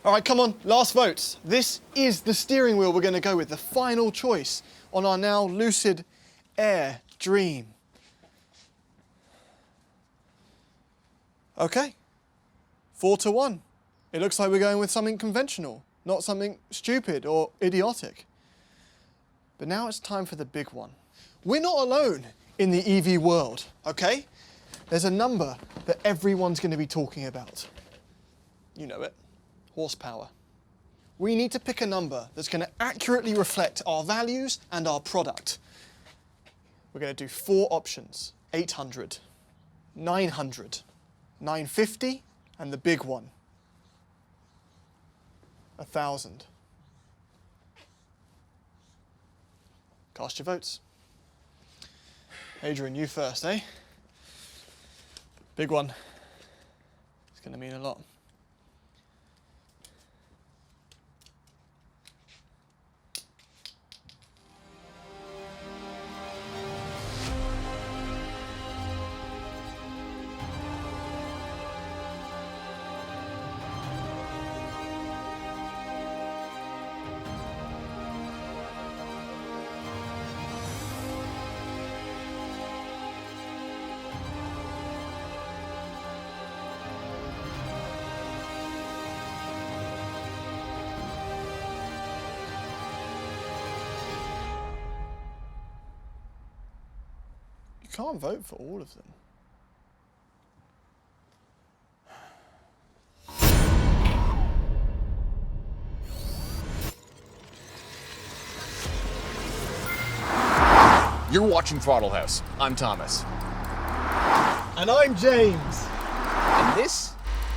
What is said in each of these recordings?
All right, come on, last votes. This is the steering wheel we're going to go with, the final choice on our now Lucid Air Dream. Okay, 4-1. It looks like we're going with something conventional, not something stupid or idiotic. But now it's time for the big one. We're not alone in the EV world, okay? There's a number that everyone's going to be talking about. You know it. Horsepower. We need to pick a number that's going to accurately reflect our values and our product. We're going to do 4 options: 800, 900, 950, and the big one, 1,000. Cast your votes. Adrian, you first, eh? Big one. It's going to mean a lot. You can't vote for all of them. You're watching Throttle House. I'm Thomas. And I'm James. And this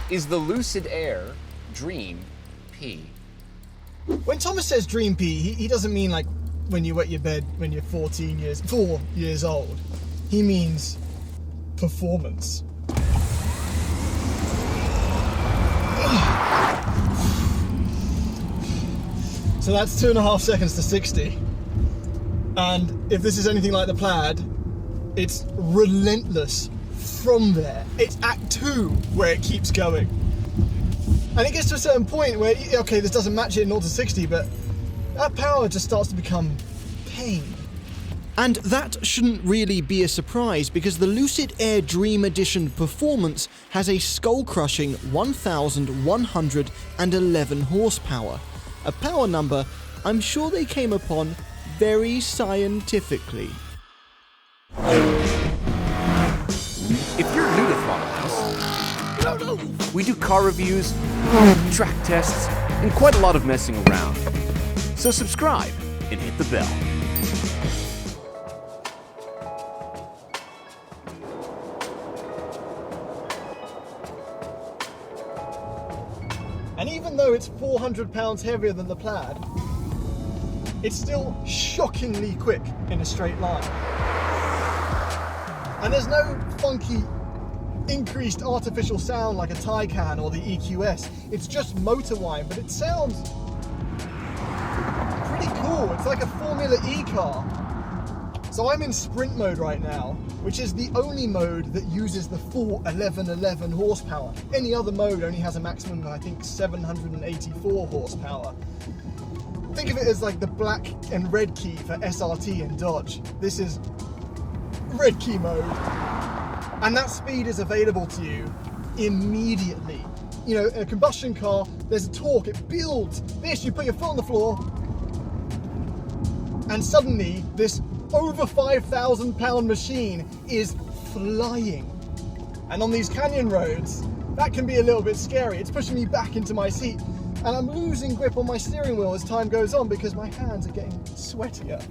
is the Lucid Air Dream P. When Thomas says Dream P, he doesn't mean like when you wet your bed when you're 4 years old. He means performance. So that's 2.5 seconds to 60. And if this is anything like the Plaid, it's relentless from there. It's Act 2 where it keeps going. And it gets to a certain point where, okay, this doesn't match it in 0 to 60, but that power just starts to become pain. And that shouldn't really be a surprise because the Lucid Air Dream Edition Performance has a skull-crushing 1,111 horsepower, a power number I'm sure they came upon very scientifically. If you're new to Throttle House, we do car reviews, track tests, and quite a lot of messing around. So subscribe and hit the bell. And even though it's 400 pounds heavier than the Plaid, it's still shockingly quick in a straight line. And there's no funky increased artificial sound like a Taycan or the EQS. It's just motor whine, but it sounds pretty cool. It's like a Formula E car. So I'm in sprint mode right now, which is the only mode that uses the full 1111 horsepower. Any other mode only has a maximum of, I think, 784 horsepower. Think of it as like the black and red key for SRT and Dodge. This is red key mode. And that speed is available to you immediately. You know, in a combustion car, there's a torque, it builds. This, you put your foot on the floor, and suddenly this over 5,000 pound machine is flying. And on these canyon roads, that can be a little bit scary. It's pushing me back into my seat, and I'm losing grip on my steering wheel as time goes on because my hands are getting sweatier.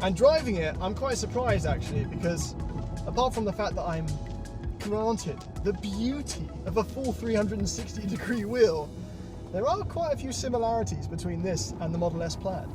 And driving it, I'm quite surprised actually, because apart from the fact that I'm granted the beauty of a full 360-degree wheel, there are quite a few similarities between this and the Model S Plaid.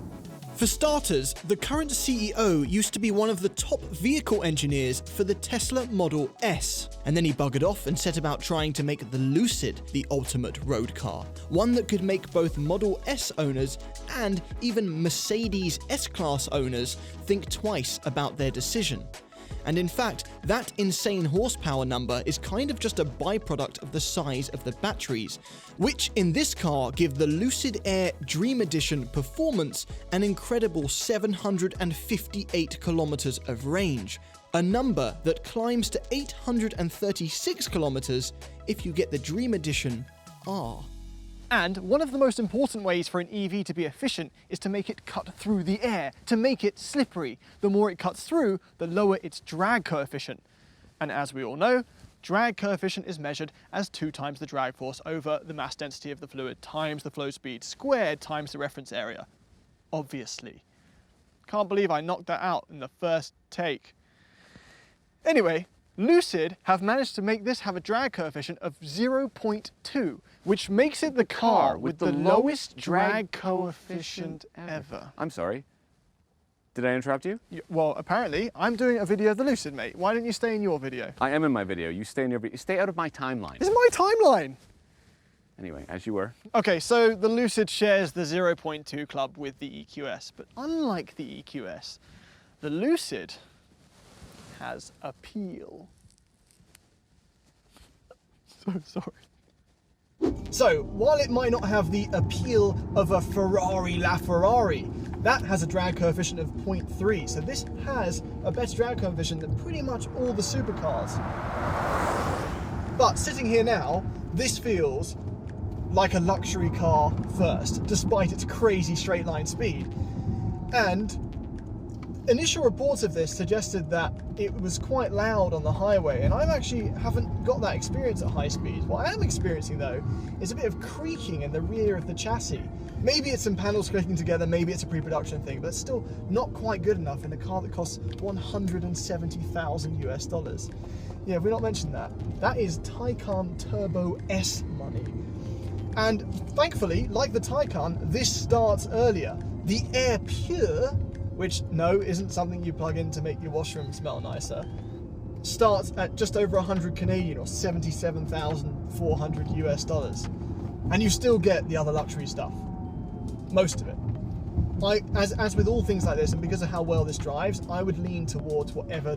For starters, the current CEO used to be one of the top vehicle engineers for the Tesla Model S, and then he buggered off and set about trying to make the Lucid the ultimate road car, one that could make both Model S owners and even Mercedes S-Class owners think twice about their decision. And in fact, that insane horsepower number is kind of just a byproduct of the size of the batteries, which in this car give the Lucid Air Dream Edition performance an incredible 758 kilometers of range, a number that climbs to 836 kilometers if you get the Dream Edition R. And one of the most important ways for an EV to be efficient is to make it cut through the air, to make it slippery. The more it cuts through, the lower its drag coefficient. And as we all know, drag coefficient is measured as 2 times the drag force over the mass density of the fluid times the flow speed squared times the reference area. Obviously. Can't believe I knocked that out in the first take. Anyway, Lucid have managed to make this have a drag coefficient of 0.2, which makes it the car with the lowest drag coefficient ever. I'm sorry. Did I interrupt you? Well, apparently, I'm doing a video of the Lucid, mate. Why don't you stay in your video? I am in my video. You stay in your video. Stay out of my timeline. This is my timeline! Anyway, as you were. Okay, so the Lucid shares the 0.2 club with the EQS, but unlike the EQS, the Lucid has appeal. So sorry. So, while it might not have the appeal of a Ferrari LaFerrari, that has a drag coefficient of 0.3, so this has a better drag coefficient than pretty much all the supercars. But sitting here now, this feels like a luxury car first, despite its crazy straight line speed. And initial reports of this suggested that it was quite loud on the highway, and I actually haven't got that experience at high speeds. What I am experiencing though is a bit of creaking in the rear of the chassis. Maybe it's some panels clicking together, maybe it's a pre-production thing, but it's still not quite good enough in a car that costs $170,000 US. Yeah, have we not mentioned that? That is Taycan Turbo S money. And thankfully, like the Taycan, this starts earlier. The Air Pure, which no, isn't something you plug in to make your washroom smell nicer, starts at just over 100 Canadian or 77,400 US. And you still get the other luxury stuff. Most of it. As with all things like this, and because of how well this drives, I would lean towards whatever,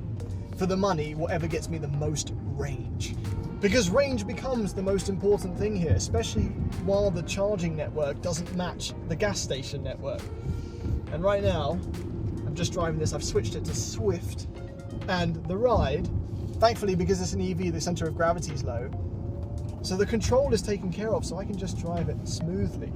for the money, whatever gets me the most range. Because range becomes the most important thing here, especially while the charging network doesn't match the gas station network. And right now, I'm just driving this, I've switched it to Swift, and the ride, thankfully because it's an EV, the center of gravity is low, so the control is taken care of, so I can just drive it smoothly.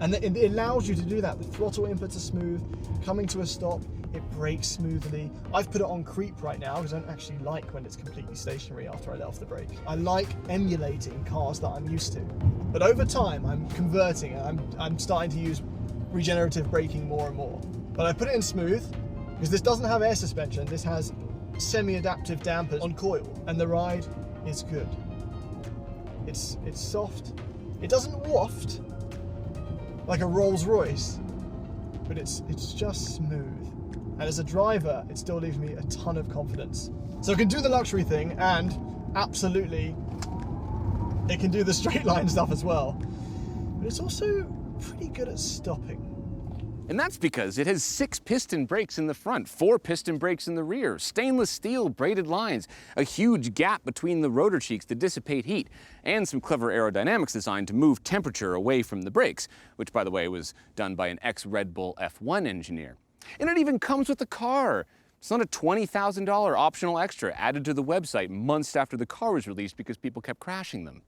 And it allows you to do that. The throttle inputs are smooth, coming to a stop, it brakes smoothly. I've put it on creep right now because I don't actually like when it's completely stationary after I let off the brake. I like emulating cars that I'm used to. But over time, I'm converting, and I'm starting to use regenerative braking more and more. But I put it in smooth because this doesn't have air suspension. This has semi-adaptive dampers on coil, and the ride is good. It's soft. It doesn't waft like a Rolls Royce, but it's just smooth. And as a driver, it still leaves me a ton of confidence. So it can do the luxury thing, and absolutely, it can do the straight line stuff as well. But it's also pretty good at stopping. And that's because it has 6 piston brakes in the front, 4 piston brakes in the rear, stainless steel braided lines, a huge gap between the rotor cheeks to dissipate heat, and some clever aerodynamics designed to move temperature away from the brakes, which by the way was done by an ex-Red Bull F1 engineer. And it even comes with the car. It's not a $20,000 optional extra added to the website months after the car was released because people kept crashing them.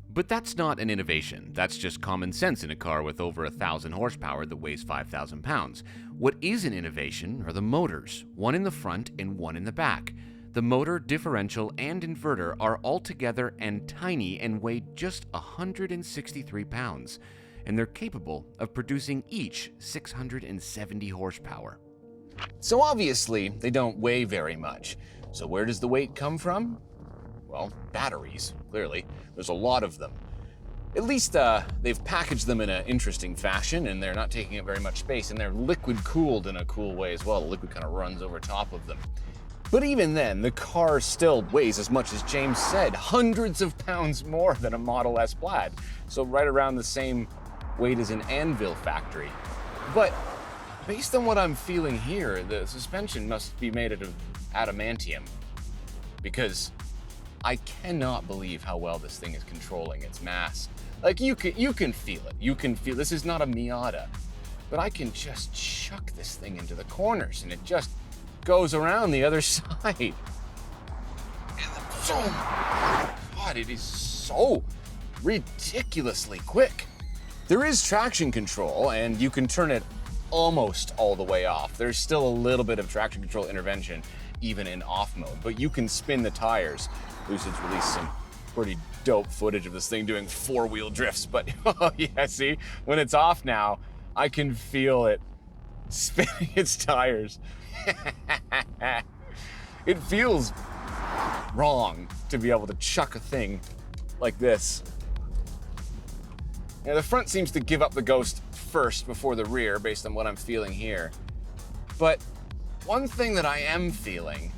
But that's not an innovation. That's just common sense in a car with over 1,000 horsepower that weighs 5,000 pounds. What is an innovation are the motors, one in the front and one in the back. The motor, differential, and inverter are all together and tiny and weigh just 163 pounds. And they're capable of producing each 670 horsepower. So obviously, they don't weigh very much. So where does the weight come from? Well, batteries, clearly. There's a lot of them. At least they've packaged them in an interesting fashion, and they're not taking up very much space, and they're liquid cooled in a cool way as well. The liquid kind of runs over top of them. But even then, the car still weighs as much as James said, hundreds of pounds more than a Model S Plaid. So right around the same weight as an anvil factory. But Based on what I'm feeling here, the suspension must be made out of adamantium. Because I cannot believe how well this thing is controlling its mass. Like, you can feel it. You can feel, this is not a Miata, but I can just chuck this thing into the corners and it just goes around the other side. God, it is so ridiculously quick. There is traction control and you can turn it almost all the way off. There's still a little bit of traction control intervention even in off mode, but you can spin the tires. Lucid's released some pretty dope footage of this thing doing 4-wheel drifts, but oh yeah, see, when it's off now, I can feel it spinning its tires. It feels wrong to be able to chuck a thing like this. Now, the front seems to give up the ghost first before the rear, based on what I'm feeling here. But one thing that I am feeling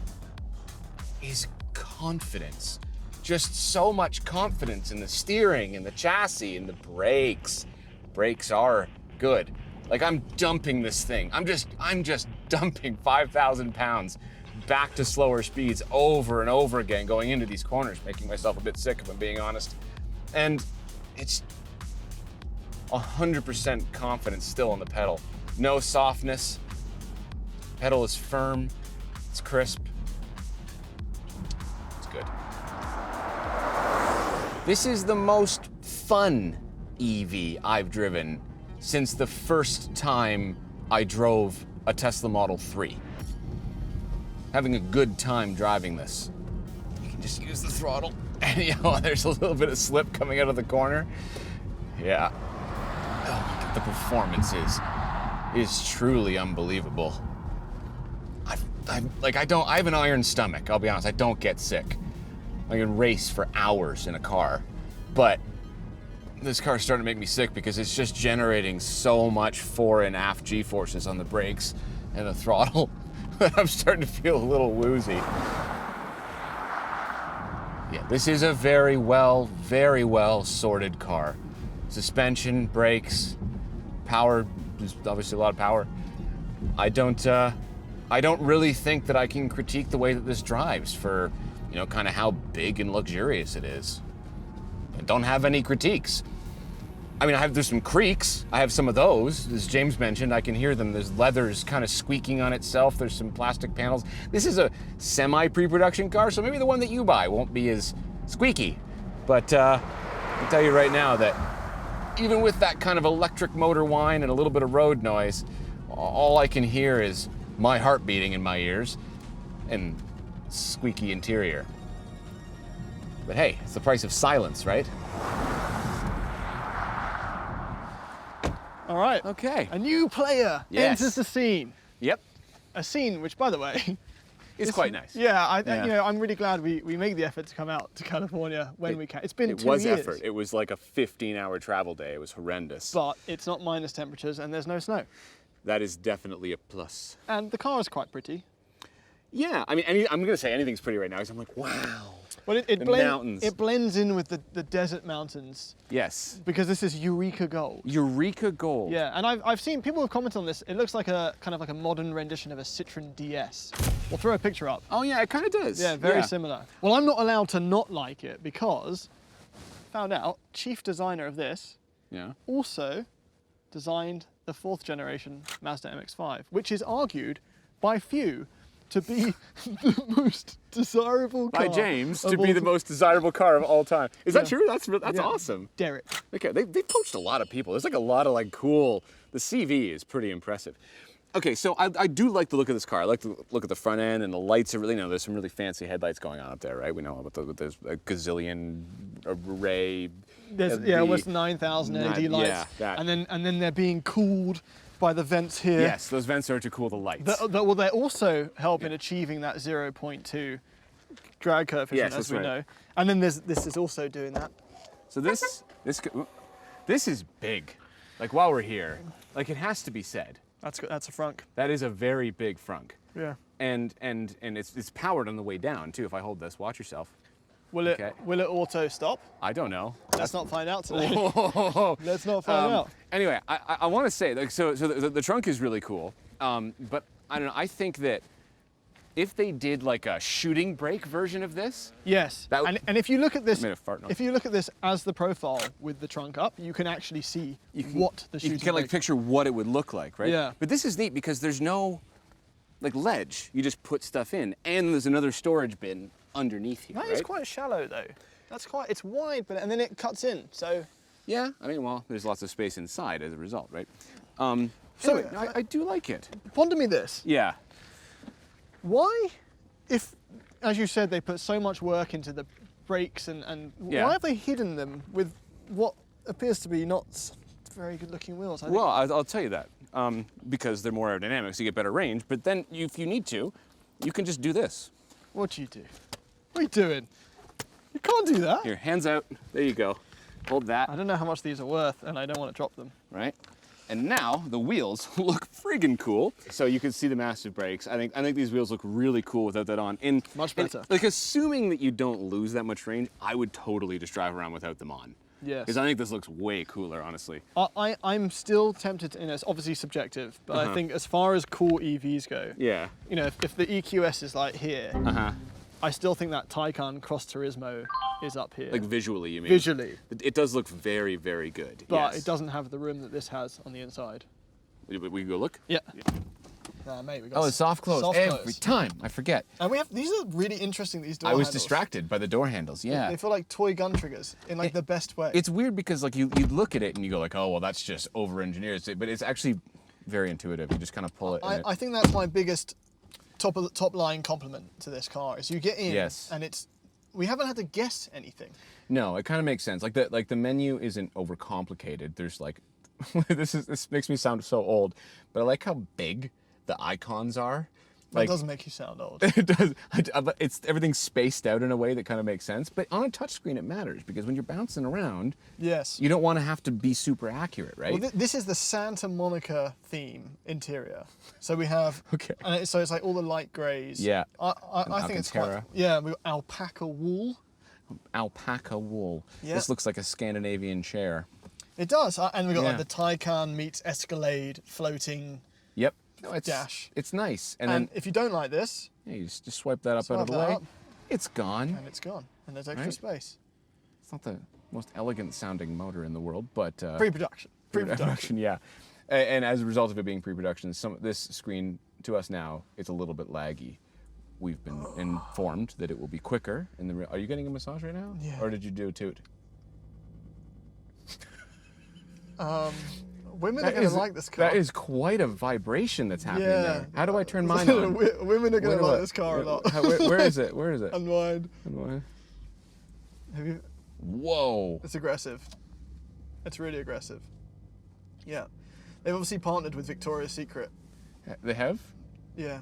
is confidence. Just so much confidence in the steering and the chassis and the brakes. Brakes are good. Like, I'm dumping this thing. I'm just dumping 5,000 pounds back to slower speeds over and over again, going into these corners, making myself a bit sick if I'm being honest. And it's 100% confidence still on the pedal. No softness. Pedal is firm. It's crisp. It's good. This is the most fun EV I've driven since the first time I drove a Tesla Model 3. Having a good time driving this. You can just use the throttle and there's a little bit of slip coming out of the corner. Yeah. Oh, the performance is truly unbelievable. I have an iron stomach, I'll be honest, I don't get sick. I can race for hours in a car, but this car's starting to make me sick because it's just generating so much fore and aft G-forces on the brakes and the throttle that I'm starting to feel a little woozy. Yeah, this is a very well sorted car. Suspension, brakes, power, there's obviously a lot of power. I don't really think that I can critique the way that this drives for, kind of how big and luxurious it is. I don't have any critiques. I mean, there's some creaks. I have some of those. As James mentioned, I can hear them. There's leathers kind of squeaking on itself. There's some plastic panels. This is a semi-pre-production car, so maybe the one that you buy won't be as squeaky. But I can tell you right now that even with that kind of electric motor whine and a little bit of road noise, all I can hear is my heart beating in my ears and squeaky interior. But hey, it's the price of silence, right? All right. Okay. A new player Yes. enters the scene. Yep. A scene which, by the way, It's quite nice. Yeah, Yeah. I'm really glad we make the effort to come out to California when we can. It's been 2 years. It was effort. It was like a 15-hour travel day. It was horrendous. But it's not minus temperatures and there's no snow. That is definitely a plus. And the car is quite pretty. Yeah, I mean, I'm going to say anything's pretty right now because I'm like, wow. Well, The mountains. it blends in with the desert mountains Yes. because this is Eureka Gold. Eureka Gold. Yeah, and I've seen people have commented on this. It looks like a kind of like a modern rendition of a Citroen DS. We'll throw a picture up. Oh yeah, it kind of does. Yeah, very similar. Well, I'm not allowed to not like it because, found out, chief designer of this Yeah. also designed the 4th generation Mazda MX-5, which is argued by few to be the most desirable car. By James of to all be the most desirable car of all time. Is that Yeah. true? That's Yeah. awesome. Derek. Okay, they poached a lot of people. There's like a lot of like cool. The CV is pretty impressive. Okay, so I do like the look of this car. I like the look at the front end and the lights are really, there's some really fancy headlights going on up there, right? We know about there's a gazillion array. There's of almost 9,000 LED lights. Yeah, that. And then they're being cooled by the vents here. Yes, those vents are to cool the lights. Well, they also help in achieving that 0.2 drag coefficient, Yes, as that's we right. know. And then this is also doing that. So this is big. Like while we're here, like it has to be said. That's a frunk. That is a very big frunk. Yeah. And it's powered on the way down too. If I hold this, watch yourself. Will it Okay. will it auto stop? I don't know. Let's not find out today. Whoa. Let's not find out. Anyway, I want to say, like, so the trunk is really cool, but I don't know. I think that if they did like a shooting brake version of this, Yes. That- And if you look at this, I made a fart noise. if you look at this as the profile with the trunk up, you can actually see what the you shooting can like brake- picture what it would look like, right? Yeah. But this is neat because there's no like ledge. You just put stuff in, and there's another storage bin underneath here. That right? is quite shallow though. It's wide, but and then it cuts in. So Yeah, I mean, well, there's lots of space inside as a result, right? So- Anyway, I do like it. ponder me this. Yeah. Why, if, as you said, they put so much work into the brakes and Yeah. why have they hidden them with what appears to be not very good looking wheels? I think. Well, I'll tell you that because they're more aerodynamic, so you get better range. But then, if you need to, you can just do this. What do you do? What are you doing? You can't do that. Here, hands out. There you go. Hold that. I don't know how much these are worth, and I don't want to drop them. Right? And now the wheels look friggin' cool. So you can see the massive brakes. I think these wheels look really cool without that on. Much better. Like assuming that you don't lose that much range, I would totally just drive around without them on. Yes. Because I think this looks way cooler, honestly. I'm still tempted to, it's obviously subjective, but I think as far as cool EVs go, Yeah. you know, if the EQS is like here, Uh-huh. I still think that Taycan Cross Turismo is up here. Like visually, you mean? Visually. It does look very, very good. But yes. it doesn't have the room that this has on the inside. We can go look? Yeah. Mate, we got Oh, it's soft close. soft Every close. time. I forget. And we have, these are really interesting, these door I was handles. distracted by the door handles, yeah. They feel like toy gun triggers in like the best way. It's weird because like you look at it and you go like, oh, well, that's just over-engineered. But it's actually very intuitive. You just kind of pull it. I think that's my biggest top line compliment to this car is you get in Yes. and we haven't had to guess anything. No, it kind of makes sense. Like the menu isn't overcomplicated. There's like, this makes me sound so old, but I like how big the icons are. That Like, doesn't make you sound old. it does. It's everything's spaced out in a way that kind of makes sense. But on a touchscreen, it matters because when you're bouncing around, Yes. you don't want to have to be super accurate, right? Well, this is the Santa Monica theme interior. So we have, Okay. and so it's like all the light greys. Yeah. I think it's quite, Alcantara. yeah, we got alpaca wool. Alpaca wool. Yeah. This looks like a Scandinavian chair. It does, and we got Yeah. like the Taycan meets Escalade floating. Yep. No, it's Dash. It's nice. And, And then if you don't like this, yeah, you just swipe that up out Swipe of the that way. up. It's gone. and it's gone, and there's extra Right. space. It's not the most elegant sounding motor in the world, but Pre-production. Pre-production. yeah. And as a result of it being pre-production, this screen to us now it's a little bit laggy. We've been informed that it will be quicker. Are you getting a massage right now? Yeah. Or did you do a toot? Women are going to like this car. That is quite a vibration that's happening Yeah. there. How do I turn mine on? Women are going Where to do like I- this car a lot. Where is it? Where is it? Unwind. Have you? Whoa. It's aggressive. It's really aggressive. Yeah. They've obviously partnered with Victoria's Secret. They have? Yeah.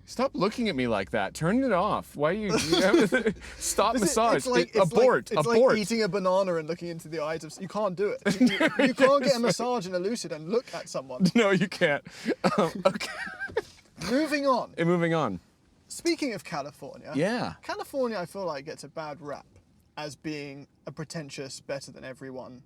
Stop looking at me like that. Turn it off. Why are you stop This is- massage? it's Abort. It's Abort. like eating a banana and looking into the eyes of. You can't do it. You can't get a massage in a Lucid and look at someone. No, you can't. Okay. Moving on. And moving on. Speaking of California. Yeah. California, I feel like gets a bad rap as being a pretentious, better than everyone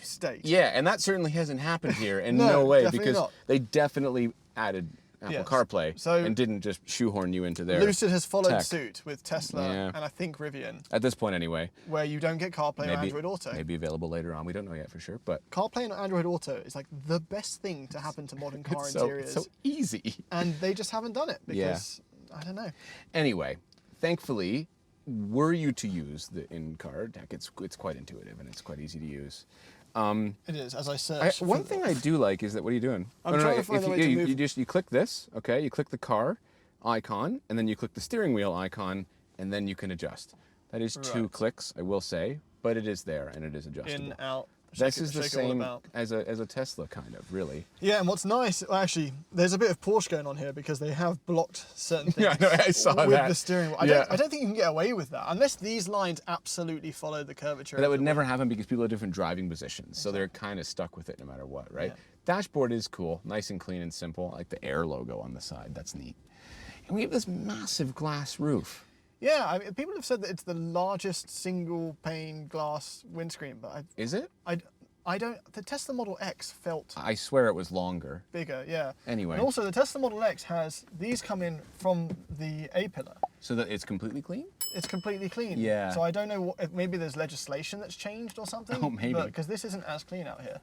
state. Yeah, and that certainly hasn't happened here in No, no way definitely because not. they definitely added Apple Yes. CarPlay So- and didn't just shoehorn you into their Lucid has followed tech. suit with Tesla Yeah. and I think Rivian, At this point anyway. where you don't get CarPlay or Android Auto. Maybe available later on. We don't know yet for sure, but CarPlay and Android Auto is like the best thing to happen to modern car it's interiors, so easy. and they just haven't done it Yeah. because I don't know. Anyway, thankfully, were you to use the in-car deck, it's quite intuitive and it's quite easy to use. It is, as I search. One thing I do like is that, what are you doing? I'm trying to find a way to move. You click this, okay? You click the car icon, and then you click the steering wheel icon, and then you can adjust. That is 2 Right. clicks, I will say, but it is there and it is adjustable. In, out. This shake it- is the shake it all same about. as a Tesla, kind of, really. Yeah, and what's nice, well, actually, there's a bit of Porsche going on here because they have blocked certain things Yeah, I know, I saw with that. the steering wheel. Yeah. I don't think you can get away with that unless these lines absolutely follow the curvature. But that of would the never wheel. happen because people have different driving positions, so they're kind of stuck with it no matter what, right? Yeah. Dashboard is cool, nice and clean and simple. I like the Air logo on the side, that's neat. And we have this massive glass roof. Yeah, I mean, people have said that it's the largest single pane glass windscreen, but Is it? I don't. The Tesla Model X felt I swear it was longer. bigger, yeah. Anyway. And also, the Tesla Model X has these come in from the A pillar. So that it's completely clean? It's completely clean. Yeah. So I don't know if maybe there's legislation that's changed or something. Oh, maybe. Because this isn't as clean out here.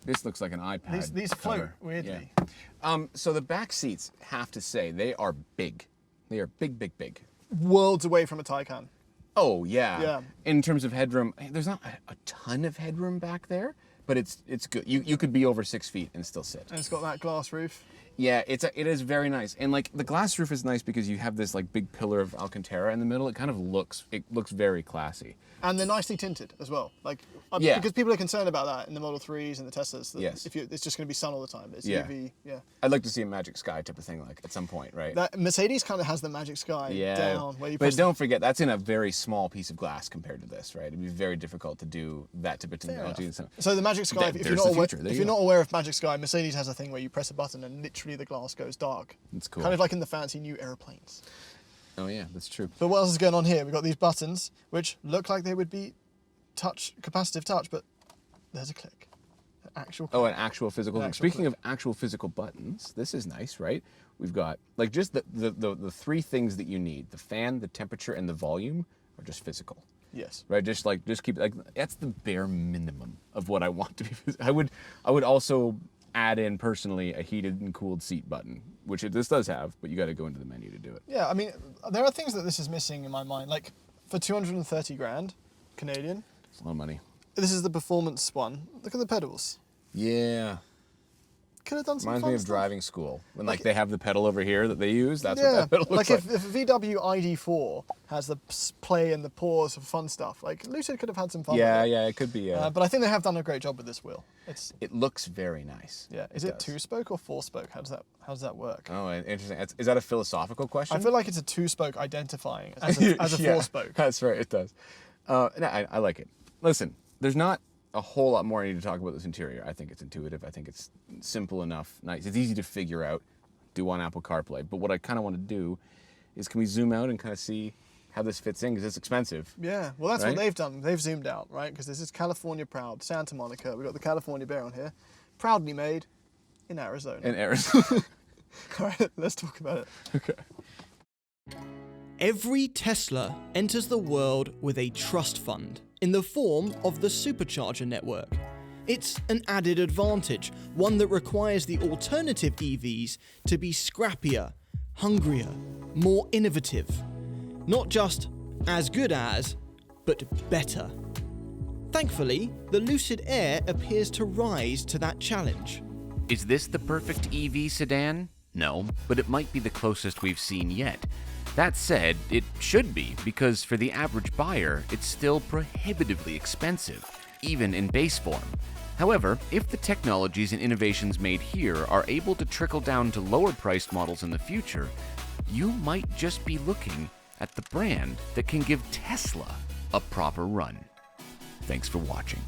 This looks like an iPad. These float cover. weirdly. Yeah. So the back seats, have to say, they are big. They are big, big, big. Worlds away from a Taycan. Oh, yeah. Yeah. In terms of headroom, there's not a ton of headroom back there, but it's good. You could be over 6 feet and still sit. And it's got that glass roof. Yeah, it is very nice. And like the glass roof is nice because you have this like big pillar of Alcantara in the middle. It looks very classy. And they're nicely tinted as well. Like, Yeah. because people are concerned about that in the Model 3s and the Teslas. That Yes. it's just going to be sun all the time. It's Yeah. UV, yeah. I'd like to see a Magic Sky type of thing like at some point, right? That Mercedes kind of has the Magic Sky down where you but press don't forget that's in a very small piece of glass compared to this, right? It'd be very difficult to do that type of Fair technology. enough. So So the Magic Sky, if you're there's not the aware, future. There if you you're go. not aware of Magic Sky, Mercedes has a thing where you press a button and literally the glass goes dark. That's cool. Kind of like in the fancy new aeroplanes. Oh yeah, that's true. But what else is going on here? We've got these buttons, which look like they would be capacitive touch, but there's a click. An actual click. Oh, an actual physical An thing. actual Speaking of actual physical buttons, this is nice, right? We've got like just the three things that you need: the fan, the temperature, and the volume are just physical. Yes. Right, just keep like that's the bare minimum of what I want to be. I would also add in personally a heated and cooled seat button, which this does have, but you got to go into the menu to do it. Yeah, I mean, there are things that this is missing in my mind. Like, for 230 grand Canadian, It's a lot of money. this is the performance one. Look at the pedals. Yeah, Could have done some reminds fun me of stuff. driving school when Like- they have the pedal over here that they use. That's Yeah, what that pedal looks like like. if VW ID4 has the play and the pause for fun stuff, like Lucid could have had some fun. Yeah, with it. yeah, it could be. But I think they have done a great job with this wheel. It's It looks very nice. yeah. Is it does. 2-spoke or 4-spoke? How does that work? Oh, interesting. Is that a philosophical question? I feel like it's a 2-spoke identifying as a Yeah, 4-spoke. That's right, it does. No, I like it. Listen, there's not a whole lot more I need to talk about this interior. I think it's intuitive. I think it's simple enough, nice. It's easy to figure out, do on Apple CarPlay. But what I kind of want to do is can we zoom out and kind of see how this fits in? Because it's expensive. Yeah, well, that's Right? what they've done. They've zoomed out, right? Because this is California proud, Santa Monica. We've got the California Bear on here. Proudly made in Arizona. In Arizona. All right, let's talk about it. Okay. Every Tesla enters the world with a trust fund in the form of the supercharger network. It's an added advantage, one that requires the alternative EVs to be scrappier, hungrier, more innovative. Not just as good as, but better. Thankfully, the Lucid Air appears to rise to that challenge. Is this the perfect EV sedan? No, but it might be the closest we've seen yet. That said, it should be, because for the average buyer, it's still prohibitively expensive, even in base form. However, if the technologies and innovations made here are able to trickle down to lower-priced models in the future, you might just be looking at the brand that can give Tesla a proper run. Thanks for watching.